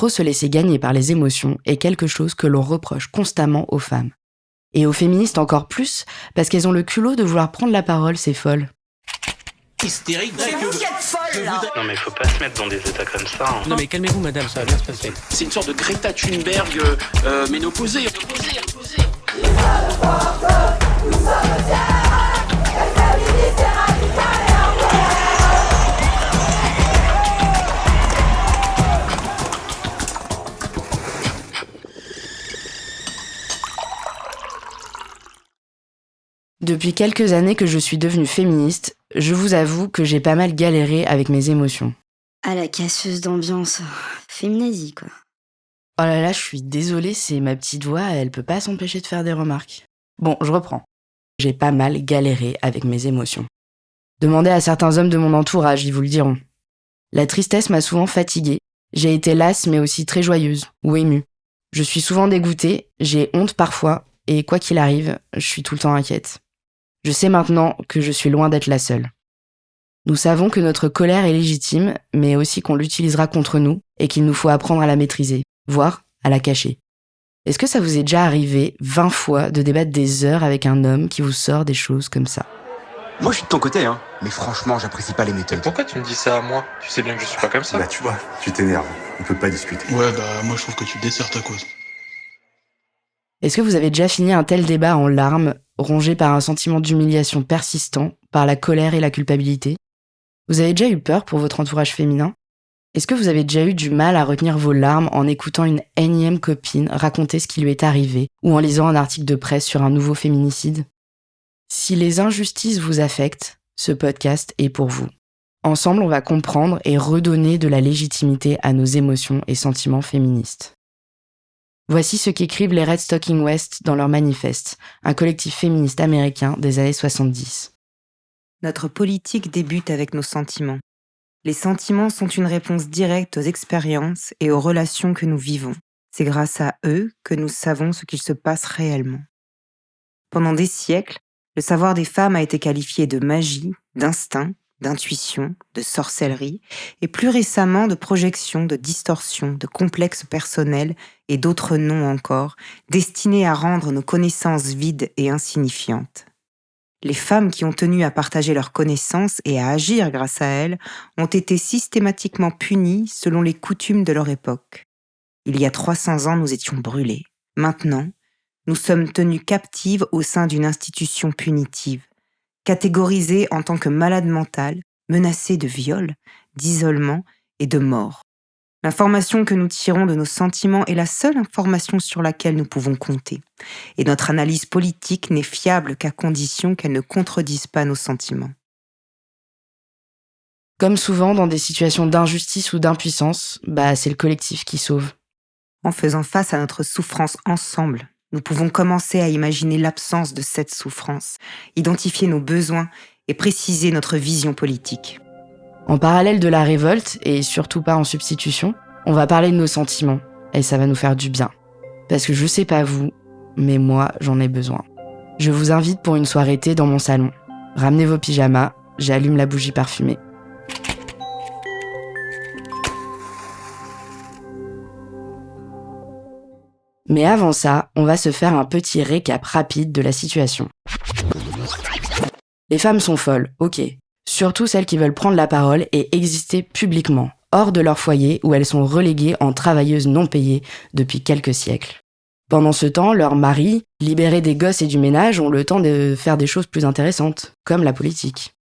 trop se laisser gagner par les émotions est quelque chose que l'on reproche constamment aux femmes. Et aux féministes encore plus, parce qu'elles ont le culot de vouloir prendre la parole, ces folles. Hystérique, c'est vous qui êtes folle, là. Non mais faut pas se mettre dans des états comme ça. Hein. Non mais calmez-vous madame, ça va bien se passer. C'est une sorte de Greta Thunberg ménopausée. Depuis quelques années que je suis devenue féministe, je vous avoue que j'ai pas mal galéré avec mes émotions. Ah, la casseuse d'ambiance. Féminazie, quoi. Oh là là, je suis désolée, c'est ma petite voix, elle peut pas s'empêcher de faire des remarques. Bon, je reprends. J'ai pas mal galéré avec mes émotions. Demandez à certains hommes de mon entourage, ils vous le diront. La tristesse m'a souvent fatiguée. J'ai été lasse, mais aussi très joyeuse, ou émue. Je suis souvent dégoûtée, j'ai honte parfois, et quoi qu'il arrive, je suis tout le temps inquiète. Je sais maintenant que je suis loin d'être la seule. Nous savons que notre colère est légitime, mais aussi qu'on l'utilisera contre nous et qu'il nous faut apprendre à la maîtriser, voire à la cacher. Est-ce que ça vous est déjà arrivé 20 fois de débattre des heures avec un homme qui vous sort des choses comme ça ? Moi je suis de ton côté, hein. Mais franchement, j'apprécie pas les méthodes. Pourquoi tu me dis ça à moi ? Tu sais bien que je suis pas comme ça. Bah tu vois, tu t'énerves. On peut pas discuter. Ouais, bah moi je trouve que tu desserres ta cause. Est-ce que vous avez déjà fini un tel débat en larmes, rongé par un sentiment d'humiliation persistant, par la colère et la culpabilité ? Vous avez déjà eu peur pour votre entourage féminin ? Est-ce que vous avez déjà eu du mal à retenir vos larmes en écoutant une énième copine raconter ce qui lui est arrivé ou en lisant un article de presse sur un nouveau féminicide ? Si les injustices vous affectent, ce podcast est pour vous. Ensemble, on va comprendre et redonner de la légitimité à nos émotions et sentiments féministes. Voici ce qu'écrivent les Red Stocking West dans leur manifeste, un collectif féministe américain des années 70. Notre politique débute avec nos sentiments. Les sentiments sont une réponse directe aux expériences et aux relations que nous vivons. C'est grâce à eux que nous savons ce qu'il se passe réellement. Pendant des siècles, le savoir des femmes a été qualifié de magie, d'instinct, d'intuition, de sorcellerie, et plus récemment de projection, de distorsion, de complexe personnel et d'autres noms encore, destinés à rendre nos connaissances vides et insignifiantes. Les femmes qui ont tenu à partager leurs connaissances et à agir grâce à elles ont été systématiquement punies selon les coutumes de leur époque. Il y a 300 ans, nous étions brûlées. Maintenant, nous sommes tenues captives au sein d'une institution punitive, catégorisées en tant que malades mentales, menacées de viol, d'isolement et de mort. L'information que nous tirons de nos sentiments est la seule information sur laquelle nous pouvons compter. Et notre analyse politique n'est fiable qu'à condition qu'elle ne contredise pas nos sentiments. Comme souvent dans des situations d'injustice ou d'impuissance, c'est le collectif qui sauve. En faisant face à notre souffrance ensemble, nous pouvons commencer à imaginer l'absence de cette souffrance, identifier nos besoins et préciser notre vision politique. En parallèle de la révolte, et surtout pas en substitution, on va parler de nos sentiments, et ça va nous faire du bien. Parce que je sais pas vous, mais moi, j'en ai besoin. Je vous invite pour une soirée thé dans mon salon. Ramenez vos pyjamas, j'allume la bougie parfumée. Mais avant ça, on va se faire un petit récap rapide de la situation. Les femmes sont folles, ok. Surtout celles qui veulent prendre la parole et exister publiquement, hors de leur foyer où elles sont reléguées en travailleuses non payées depuis quelques siècles. Pendant ce temps, leurs maris, libérés des gosses et du ménage, ont le temps de faire des choses plus intéressantes, comme la politique.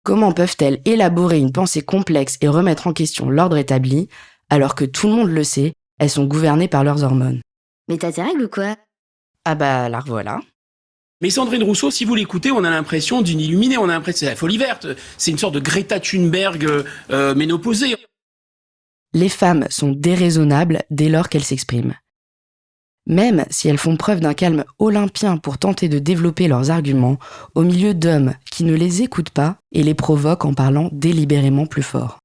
Comment peuvent-elles élaborer une pensée complexe et remettre en question l'ordre établi, alors que tout le monde le sait, elles sont gouvernées par leurs hormones ? Mais t'as tes règles ou quoi ? Ah la revoilà. Mais Sandrine Rousseau, si vous l'écoutez, on a l'impression d'une illuminée, on a l'impression que c'est la folie verte. C'est une sorte de Greta Thunberg ménopausée. Les femmes sont déraisonnables dès lors qu'elles s'expriment. Même si elles font preuve d'un calme olympien pour tenter de développer leurs arguments, au milieu d'hommes qui ne les écoutent pas et les provoquent en parlant délibérément plus fort.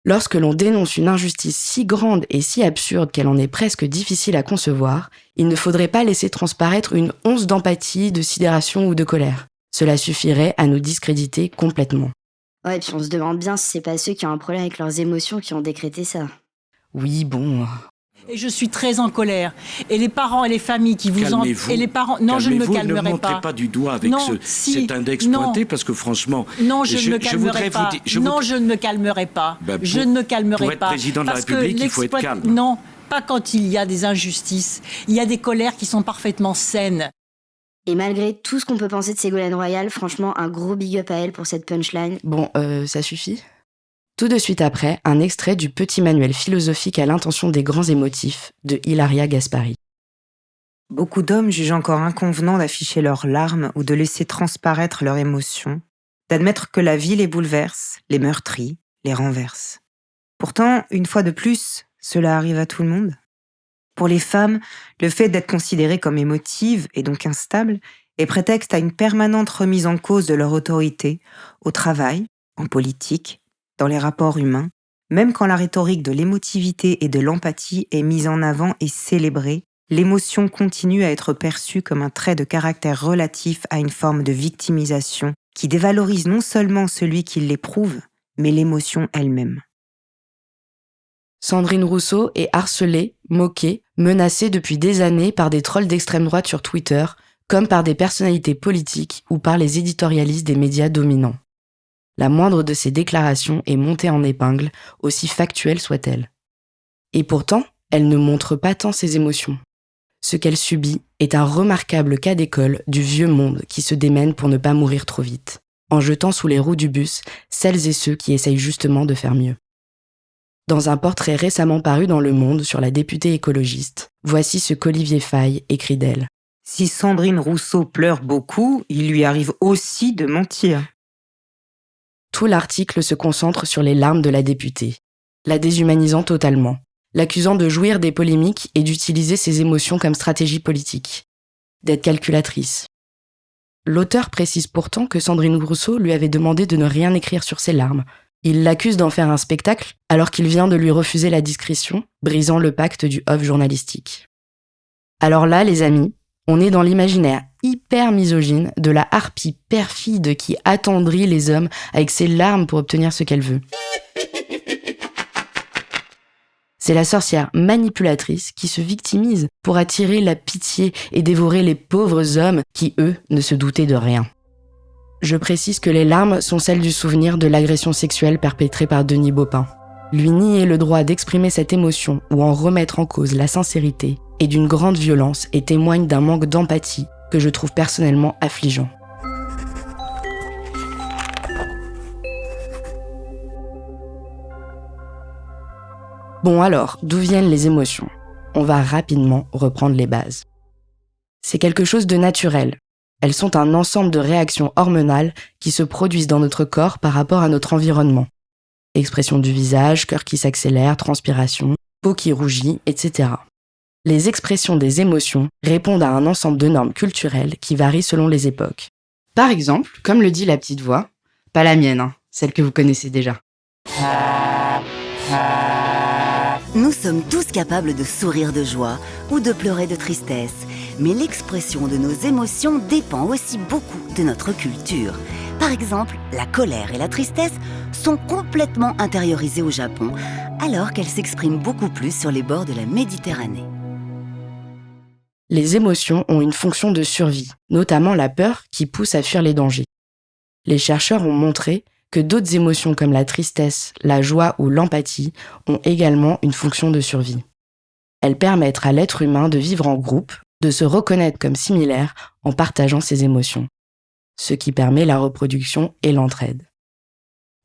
Lorsque l'on dénonce une injustice si grande et si absurde qu'elle en est presque difficile à concevoir, il ne faudrait pas laisser transparaître une once d'empathie, de sidération ou de colère. Cela suffirait à nous discréditer complètement. Ouais, puis on se demande bien si c'est pas ceux qui ont un problème avec leurs émotions qui ont décrété ça. Oui, bon... Et je suis très en colère. Et les parents et les familles qui vous en... Et les parents... Non, je ne me calmerai pas. Ne montrez pas du doigt avec non, cet index pointé, parce que franchement... Non, je ne me calmerai pas. Non, je ne me calmerai pas. Je ne me calmerai pas. Pour être président de la République, il faut être calme. Non, pas quand il y a des injustices. Il y a des colères qui sont parfaitement saines. Et malgré tout ce qu'on peut penser de Ségolène Royal, franchement, un gros big up à elle pour cette punchline. Bon, ça suffit ? Tout de suite après, un extrait du petit manuel philosophique à l'intention des grands émotifs de Ilaria Gaspari. Beaucoup d'hommes jugent encore inconvenant d'afficher leurs larmes ou de laisser transparaître leurs émotions, d'admettre que la vie les bouleverse, les meurtrit, les renverse. Pourtant, une fois de plus, cela arrive à tout le monde. Pour les femmes, le fait d'être considérées comme émotives et donc instables est prétexte à une permanente remise en cause de leur autorité, au travail, en politique, dans les rapports humains, même quand la rhétorique de l'émotivité et de l'empathie est mise en avant et célébrée, l'émotion continue à être perçue comme un trait de caractère relatif à une forme de victimisation qui dévalorise non seulement celui qui l'éprouve, mais l'émotion elle-même. Sandrine Rousseau est harcelée, moquée, menacée depuis des années par des trolls d'extrême droite sur Twitter, comme par des personnalités politiques ou par les éditorialistes des médias dominants. La moindre de ces déclarations est montée en épingle, aussi factuelle soit-elle. Et pourtant, elle ne montre pas tant ses émotions. Ce qu'elle subit est un remarquable cas d'école du vieux monde qui se démène pour ne pas mourir trop vite, en jetant sous les roues du bus celles et ceux qui essayent justement de faire mieux. Dans un portrait récemment paru dans Le Monde sur la députée écologiste, voici ce qu'Olivier Faye écrit d'elle. Si Sandrine Rousseau pleure beaucoup, il lui arrive aussi de mentir. Tout l'article se concentre sur les larmes de la députée, la déshumanisant totalement, l'accusant de jouir des polémiques et d'utiliser ses émotions comme stratégie politique, d'être calculatrice. L'auteur précise pourtant que Sandrine Rousseau lui avait demandé de ne rien écrire sur ses larmes. Il l'accuse d'en faire un spectacle alors qu'il vient de lui refuser la discrétion, brisant le pacte du off journalistique. Alors là, les amis, on est dans l'imaginaire hyper misogyne de la harpie perfide qui attendrit les hommes avec ses larmes pour obtenir ce qu'elle veut. C'est la sorcière manipulatrice qui se victimise pour attirer la pitié et dévorer les pauvres hommes qui, eux, ne se doutaient de rien. Je précise que les larmes sont celles du souvenir de l'agression sexuelle perpétrée par Denis Baupin. Lui nier le droit d'exprimer cette émotion ou en remettre en cause la sincérité est d'une grande violence et témoigne d'un manque d'empathie que je trouve personnellement affligeant. Bon alors, d'où viennent les émotions ? On va rapidement reprendre les bases. C'est quelque chose de naturel. Elles sont un ensemble de réactions hormonales qui se produisent dans notre corps par rapport à notre environnement. Expression du visage, cœur qui s'accélère, transpiration, peau qui rougit, etc. Les expressions des émotions répondent à un ensemble de normes culturelles qui varient selon les époques. Par exemple, comme le dit la petite voix, pas la mienne, celle que vous connaissez déjà. Nous sommes tous capables de sourire de joie ou de pleurer de tristesse, mais l'expression de nos émotions dépend aussi beaucoup de notre culture. Par exemple, la colère et la tristesse sont complètement intériorisées au Japon, alors qu'elles s'expriment beaucoup plus sur les bords de la Méditerranée. Les émotions ont une fonction de survie, notamment la peur qui pousse à fuir les dangers. Les chercheurs ont montré que d'autres émotions comme la tristesse, la joie ou l'empathie ont également une fonction de survie. Elles permettent à l'être humain de vivre en groupe, de se reconnaître comme similaire en partageant ses émotions, ce qui permet la reproduction et l'entraide.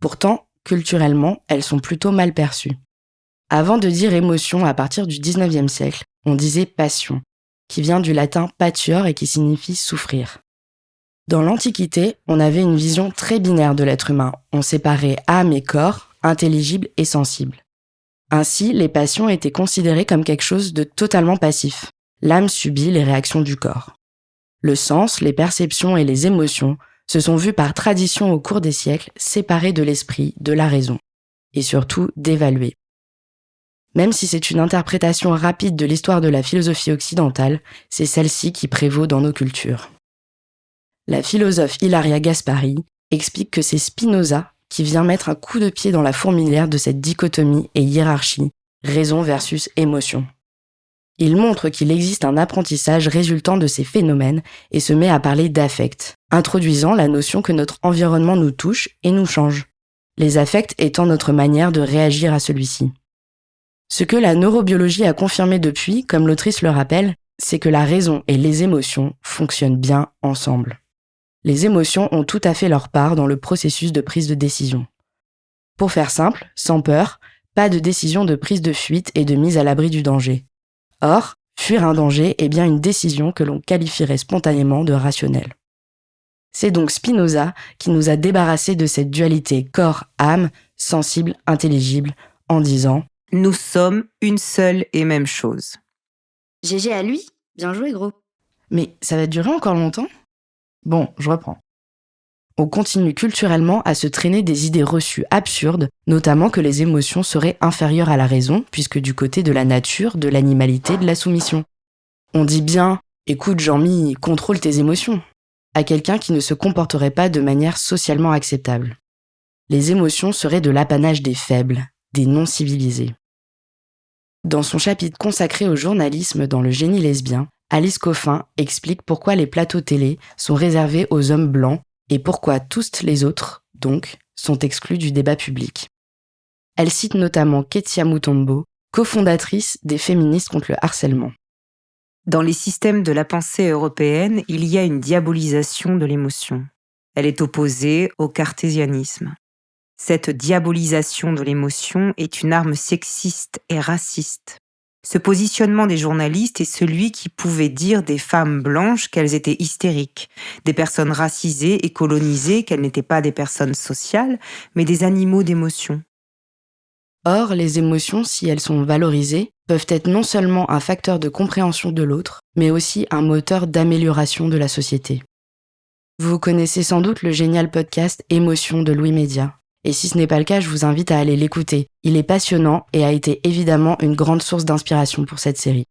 Pourtant, culturellement, elles sont plutôt mal perçues. Avant de dire émotion à partir du 19e siècle, on disait passion, qui vient du latin patior et qui signifie souffrir. Dans l'Antiquité, on avait une vision très binaire de l'être humain. On séparait âme et corps, intelligible et sensible. Ainsi, les passions étaient considérées comme quelque chose de totalement passif. L'âme subit les réactions du corps. Le sens, les perceptions et les émotions se sont vus par tradition au cours des siècles séparés de l'esprit, de la raison, et surtout dévalués. Même si c'est une interprétation rapide de l'histoire de la philosophie occidentale, c'est celle-ci qui prévaut dans nos cultures. La philosophe Ilaria Gaspari explique que c'est Spinoza qui vient mettre un coup de pied dans la fourmilière de cette dichotomie et hiérarchie raison versus émotion. Il montre qu'il existe un apprentissage résultant de ces phénomènes et se met à parler d'affect, introduisant la notion que notre environnement nous touche et nous change, les affects étant notre manière de réagir à celui-ci. Ce que la neurobiologie a confirmé depuis, comme l'autrice le rappelle, c'est que la raison et les émotions fonctionnent bien ensemble. Les émotions ont tout à fait leur part dans le processus de prise de décision. Pour faire simple, sans peur, pas de décision de prise de fuite et de mise à l'abri du danger. Or, fuir un danger est bien une décision que l'on qualifierait spontanément de rationnelle. C'est donc Spinoza qui nous a débarrassés de cette dualité corps-âme, sensible, intelligible, en disant « Nous sommes une seule et même chose ». GG à lui, bien joué gros. Mais ça va durer encore longtemps ? Bon, je reprends. On continue culturellement à se traîner des idées reçues absurdes, notamment que les émotions seraient inférieures à la raison, puisque du côté de la nature, de l'animalité, de la soumission. On dit bien « Écoute Jean-Mi, contrôle tes émotions » à quelqu'un qui ne se comporterait pas de manière socialement acceptable. Les émotions seraient de l'apanage des faibles, des non-civilisés. Dans son chapitre consacré au journalisme dans Le génie lesbien, Alice Coffin explique pourquoi les plateaux télé sont réservés aux hommes blancs et pourquoi tous les autres, donc, sont exclus du débat public. Elle cite notamment Ketia Mutombo, cofondatrice des féministes contre le harcèlement. Dans les systèmes de la pensée européenne, il y a une diabolisation de l'émotion. Elle est opposée au cartésianisme. Cette diabolisation de l'émotion est une arme sexiste et raciste. Ce positionnement des journalistes est celui qui pouvait dire des femmes blanches qu'elles étaient hystériques, des personnes racisées et colonisées qu'elles n'étaient pas des personnes sociales, mais des animaux d'émotion. Or, les émotions, si elles sont valorisées, peuvent être non seulement un facteur de compréhension de l'autre, mais aussi un moteur d'amélioration de la société. Vous connaissez sans doute le génial podcast Émotions de Louis Média. Et si ce n'est pas le cas, je vous invite à aller l'écouter. Il est passionnant et a été évidemment une grande source d'inspiration pour cette série.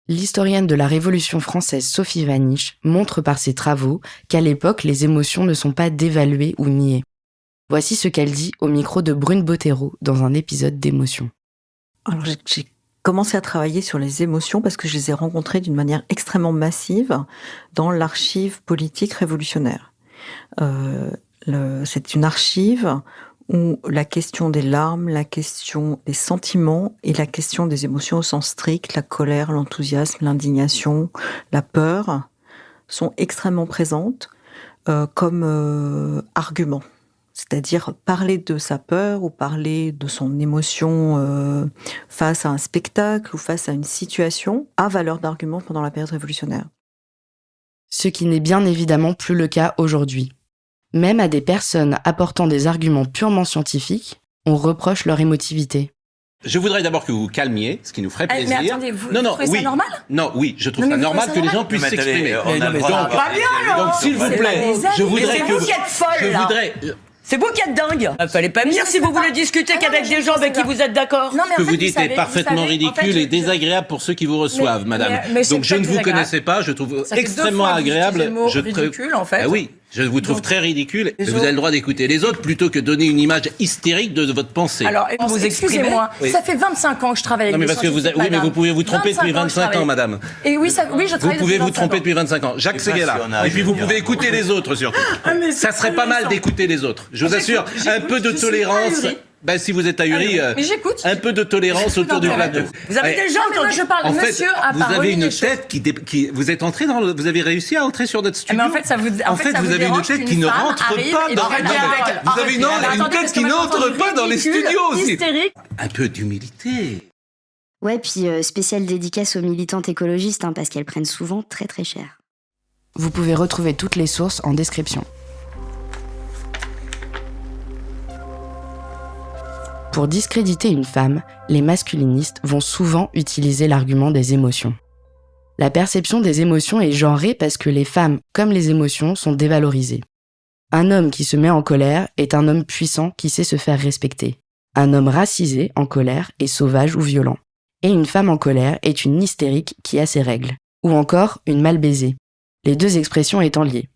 L'historienne de la Révolution française Sophie Vanish montre par ses travaux qu'à l'époque, les émotions ne sont pas dévaluées ou niées. Voici ce qu'elle dit au micro de Brune Bottero dans un épisode d'Émotions. Alors j'ai commencé à travailler sur les émotions parce que je les ai rencontrées d'une manière extrêmement massive dans l'archive politique révolutionnaire. C'est une archive où la question des larmes, la question des sentiments et la question des émotions au sens strict, la colère, l'enthousiasme, l'indignation, la peur, sont extrêmement présentes comme argument. C'est-à-dire parler de sa peur ou parler de son émotion face à un spectacle ou face à une situation a valeur d'argument pendant la période révolutionnaire. Ce qui n'est bien évidemment plus le cas aujourd'hui. Même à des personnes apportant des arguments purement scientifiques, on reproche leur émotivité. Je voudrais d'abord que vous vous calmiez, ce qui nous ferait plaisir. Mais attendez, vous trouvez ça normal ? Non, oui, je trouve ça normal que les gens puissent s'exprimer. Donc, s'il vous plaît, je voudrais que... C'est vous qui êtes folle, là. C'est vous qui êtes dingue. Fallait pas me dire si vous voulez discuter qu'avec des gens avec qui vous êtes d'accord. Ce que vous dites est parfaitement ridicule et désagréable pour ceux qui vous reçoivent, madame. Donc je ne vous connaissais pas, je trouve extrêmement agréable. Je ridicule, en fait. Ah oui, je vous trouve très ridicule. Vous avez le droit d'écouter les autres plutôt que donner une image hystérique de votre pensée. Alors, vous excusez-moi, ça fait 25 ans que je travaille avec des scientifiques. Oui, mais vous pouvez vous tromper depuis 25 ans, madame. Et oui, je travaille. Vous pouvez vous tromper depuis 25 ans. Jacques Séguéla. Et puis vous pouvez écouter les autres surtout. Ça serait pas mal d'écouter les autres. Je vous assure, un peu de tolérance. Si vous êtes ahuri, un peu de tolérance autour du plateau. Vous avez déjà entendu, je parle, monsieur a vous avez une tête qui vous êtes entré vous avez réussi à entrer sur notre studio. Mais en fait, vous avez une tête qui ne rentre pas dans. Vous avez une tête qui n'entre pas dans les studios aussi. Un peu d'humilité. Ouais, puis spéciale dédicace aux militantes écologistes, parce qu'elles prennent souvent très très cher. Vous pouvez retrouver toutes les sources en description. Pour discréditer une femme, les masculinistes vont souvent utiliser l'argument des émotions. La perception des émotions est genrée parce que les femmes, comme les émotions, sont dévalorisées. Un homme qui se met en colère est un homme puissant qui sait se faire respecter. Un homme racisé, en colère, est sauvage ou violent. Et une femme en colère est une hystérique qui a ses règles. Ou encore une mal baisée. Les deux expressions étant liées.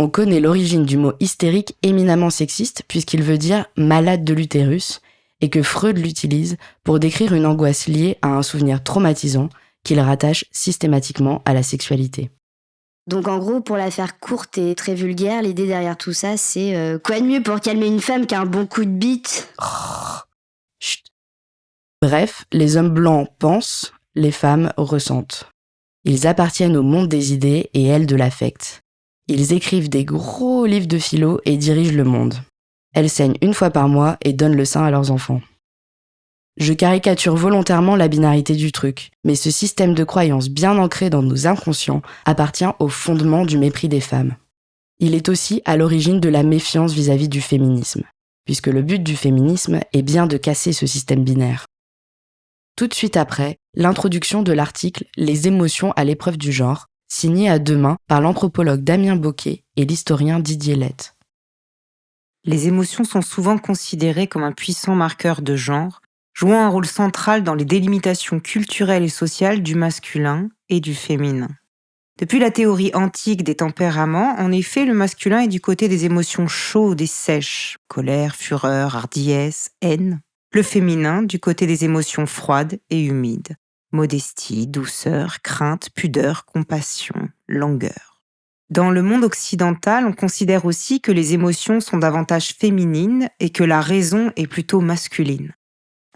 On connaît l'origine du mot hystérique éminemment sexiste puisqu'il veut dire malade de l'utérus et que Freud l'utilise pour décrire une angoisse liée à un souvenir traumatisant qu'il rattache systématiquement à la sexualité. Donc en gros, pour la faire courte et très vulgaire, l'idée derrière tout ça, c'est quoi de mieux pour calmer une femme qu'un bon coup de bite ? Chut. Bref, les hommes blancs pensent, les femmes ressentent. Ils appartiennent au monde des idées et elles de l'affect. Ils écrivent des gros livres de philo et dirigent le monde. Elles saignent une fois par mois et donnent le sein à leurs enfants. Je caricature volontairement la binarité du truc, mais ce système de croyances bien ancré dans nos inconscients appartient au fondement du mépris des femmes. Il est aussi à l'origine de la méfiance vis-à-vis du féminisme, puisque le but du féminisme est bien de casser ce système binaire. Tout de suite après, l'introduction de l'article « Les émotions à l'épreuve du genre », signé à deux mains par l'anthropologue Damien Bocquet et l'historien Didier Lett. Les émotions sont souvent considérées comme un puissant marqueur de genre, jouant un rôle central dans les délimitations culturelles et sociales du masculin et du féminin. Depuis la théorie antique des tempéraments, en effet, le masculin est du côté des émotions chaudes et sèches, colère, fureur, hardiesse, haine. Le féminin du côté des émotions froides et humides, modestie, douceur, crainte, pudeur, compassion, langueur. Dans le monde occidental, on considère aussi que les émotions sont davantage féminines et que la raison est plutôt masculine.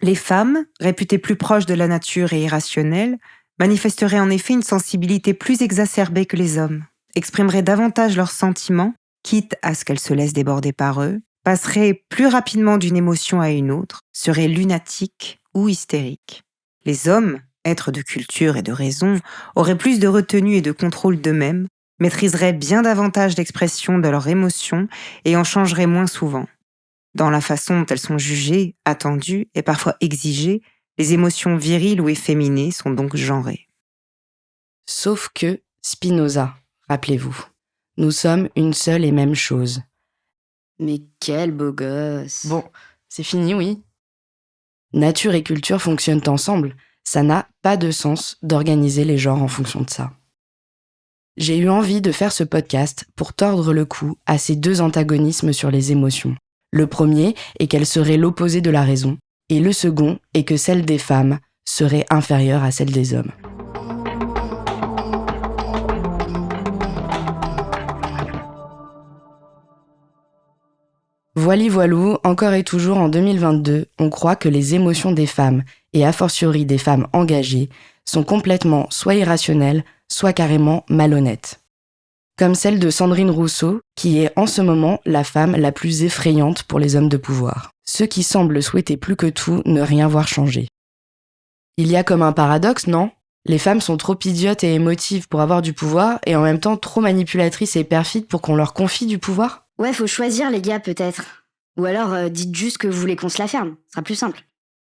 Les femmes, réputées plus proches de la nature et irrationnelles, manifesteraient en effet une sensibilité plus exacerbée que les hommes, exprimeraient davantage leurs sentiments, quitte à ce qu'elles se laissent déborder par eux, passeraient plus rapidement d'une émotion à une autre, seraient lunatiques ou hystériques. Les hommes, êtres de culture et de raison, auraient plus de retenue et de contrôle d'eux-mêmes, maîtriseraient bien davantage d'expression de leurs émotions et en changeraient moins souvent. Dans la façon dont elles sont jugées, attendues et parfois exigées, les émotions viriles ou efféminées sont donc genrées. Sauf que, Spinoza, rappelez-vous, nous sommes une seule et même chose. Mais quel beau gosse. Bon, c'est fini, oui. Nature et culture fonctionnent ensemble. Ça n'a pas de sens d'organiser les genres en fonction de ça. J'ai eu envie de faire ce podcast pour tordre le cou à ces deux antagonismes sur les émotions. Le premier est qu'elle serait l'opposé de la raison, et le second est que celle des femmes serait inférieure à celle des hommes. Voilou, encore et toujours en 2022, on croit que les émotions des femmes, et a fortiori des femmes engagées, sont complètement soit irrationnelles, soit carrément malhonnêtes. Comme celle de Sandrine Rousseau, qui est en ce moment la femme la plus effrayante pour les hommes de pouvoir. Ceux qui semblent souhaiter plus que tout ne rien voir changer. Il y a comme un paradoxe, non ? Les femmes sont trop idiotes et émotives pour avoir du pouvoir, et en même temps trop manipulatrices et perfides pour qu'on leur confie du pouvoir ? Ouais, faut choisir les gars peut-être. Ou alors dites juste que vous voulez qu'on se la ferme, ce sera plus simple.